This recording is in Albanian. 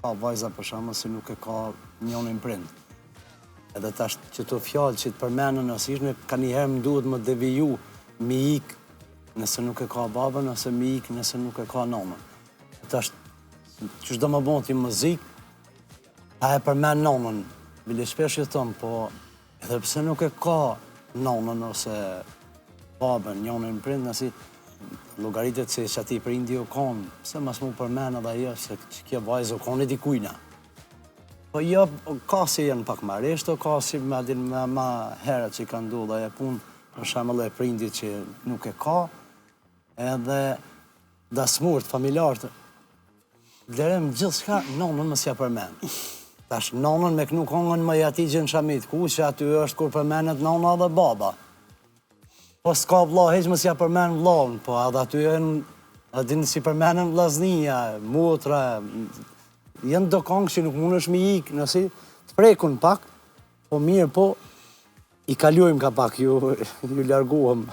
ka vajza për shembull si nuk e ka njonin prind. Edhe tash që të fjalë që të përmendën ose ka njëherë më duhet më deviju, mi ik nëse nuk e ka babën, ose mi ik nëse nuk e ka nënën. Tash, që shdo më bon t'i muzik, a e përmend nënën, bile shpesh jeton, po edhe pse nuk e ka nënën ose babën, njonin prind, nësi llogaritet se që ati prindi u konë, pse mas mu përmend edhe ajo, se që kjo vajzë u konë e dikujna. Po jo, ka si jenë pak ma reshto, ka si ma herët që i ka ndodhur ajo punë, për shembull e prindit që nuk e ka, edhe dasmurët, familjarët, vlerëm gjithë shka, nonën mos ja përmend. Tash, nonën me kënu kongën më jati gjën shamit, ku që aty është kur përmendet nona dhe baba. Po s'ka vlla, heq mos ja përmend vllahun, po edhe aty janë dinë si përmenden vllaznia, motra, janë do kongë që nuk mundesh me ik, nësi të prekun pak, po mirë, po i kaluajmë ka pak, ju larguam.